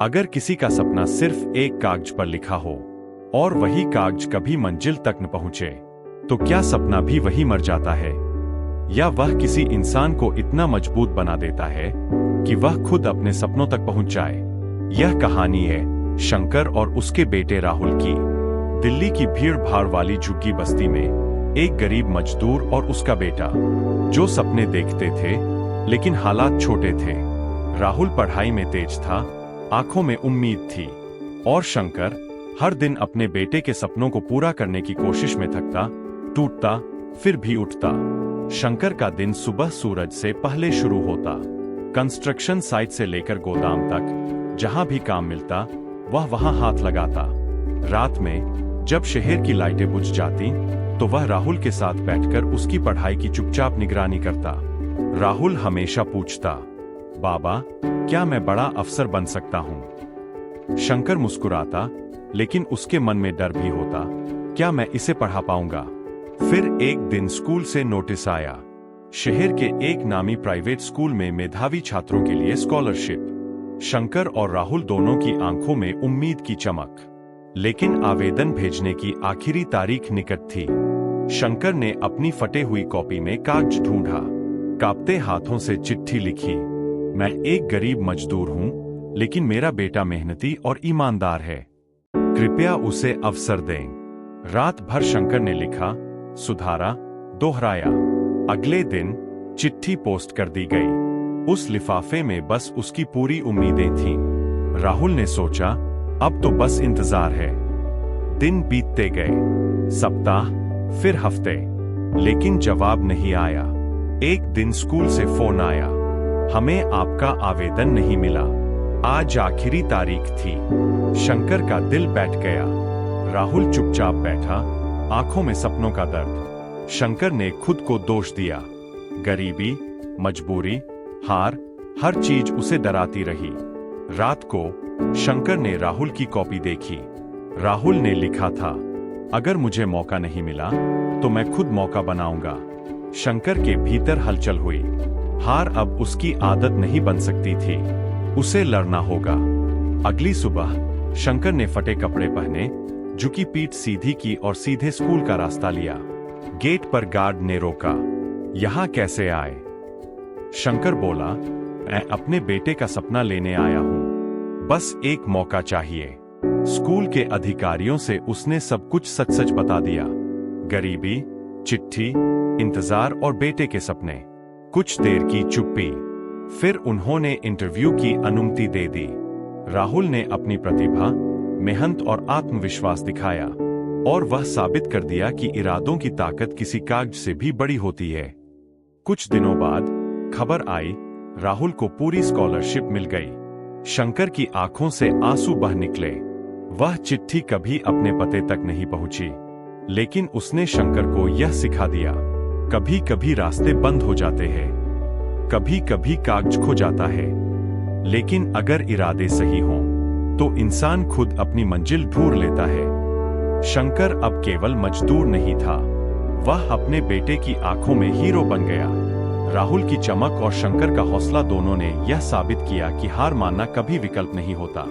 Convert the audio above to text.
अगर किसी का सपना सिर्फ एक कागज पर लिखा हो और वही कागज कभी मंजिल तक न पहुंचे, तो क्या सपना भी वही मर जाता है, या वह किसी इंसान को इतना मजबूत बना देता है कि वह खुद अपने सपनों तक पहुंच जाए? यह कहानी है शंकर और उसके बेटे राहुल की। दिल्ली की भीड़ भाड़ वाली झुग्गी बस्ती में एक गरीब मजदूर और उसका बेटा, जो सपने देखते थे लेकिन हालात छोटे थे। राहुल पढ़ाई में तेज था, आंखों में उम्मीद थी, और शंकर हर दिन अपने बेटे के सपनों को पूरा करने की कोशिश में थकता, टूटता, फिर भी उठता। शंकर का दिन सुबह सूरज से पहले शुरू होता। कंस्ट्रक्शन साइट से लेकर गोदाम तक जहां भी काम मिलता वह वहां हाथ लगाता। रात में जब शहर की लाइटें बुझ जाती तो वह राहुल के साथ बैठकर उसकी पढ़ाई की चुपचाप निगरानी करता। राहुल हमेशा पूछता, बाबा, क्या मैं बड़ा अफसर बन सकता हूं? शंकर मुस्कुराता, लेकिन उसके मन में डर भी होता, क्या मैं इसे पढ़ा पाऊंगा? फिर एक दिन स्कूल से नोटिस आया, शहर के एक नामी प्राइवेट स्कूल में मेधावी छात्रों के लिए स्कॉलरशिप। शंकर और राहुल दोनों की आंखों में उम्मीद की चमक। लेकिन आवेदन भेजने की आखिरी तारीख निकट थी। शंकर ने अपनी फटे हुई कॉपी में कागज ढूंढा, कांपते हाथों से चिट्ठी लिखी, मैं एक गरीब मजदूर हूं, लेकिन मेरा बेटा मेहनती और ईमानदार है, कृपया उसे अवसर दें। रात भर शंकर ने लिखा, सुधारा, दोहराया। अगले दिन चिट्ठी पोस्ट कर दी गई। उस लिफाफे में बस उसकी पूरी उम्मीदें थीं। राहुल ने सोचा, अब तो बस इंतजार है। दिन बीतते गए, सप्ताह, फिर हफ्ते, लेकिन जवाब नहीं आया। एक दिन स्कूल से फोन आया, हमें आपका आवेदन नहीं मिला। आज आखिरी तारीख थी। शंकर का दिल बैठ गया। राहुल चुपचाप बैठा, आंखों में सपनों का दर्द। शंकर ने खुद को दोष दिया। गरीबी, मजबूरी, हार, हर चीज उसे डराती रही। रात को शंकर ने राहुल की कॉपी देखी। राहुल ने लिखा था, अगर मुझे मौका नहीं मिला तो मैं खुद मौका बनाऊंगा। शंकर के भीतर हलचल हुई। हार अब उसकी आदत नहीं बन सकती थी, उसे लड़ना होगा। अगली सुबह शंकर ने फटे कपड़े पहने, झुकी पीठ सीधी की और सीधे स्कूल का रास्ता लिया। गेट पर गार्ड ने रोका, यहां कैसे आए? शंकर बोला, मैं अपने बेटे का सपना लेने आया हूं, बस एक मौका चाहिए। स्कूल के अधिकारियों से उसने सब कुछ सच सच बता दिया। गरीबी, चिट्ठी, इंतजार और बेटे के सपने। कुछ देर की चुप्पी, फिर उन्होंने इंटरव्यू की अनुमति दे दी। राहुल ने अपनी प्रतिभा, मेहनत और आत्मविश्वास दिखाया, और वह साबित कर दिया कि इरादों की ताकत किसी कागज से भी बड़ी होती है। कुछ दिनों बाद खबर आई, राहुल को पूरी स्कॉलरशिप मिल गई। शंकर की आंखों से आंसू बह निकले। वह चिट्ठी कभी अपने पते तक नहीं पहुंची, लेकिन उसने शंकर को यह सिखा दिया, कभी कभी रास्ते बंद हो जाते हैं, कभी कभी कागज खो जाता है, लेकिन अगर इरादे सही हों तो इंसान खुद अपनी मंजिल ढूंढ लेता है। शंकर अब केवल मजदूर नहीं था, वह अपने बेटे की आंखों में हीरो बन गया। राहुल की चमक और शंकर का हौसला दोनों ने यह साबित किया कि हार मानना कभी विकल्प नहीं होता।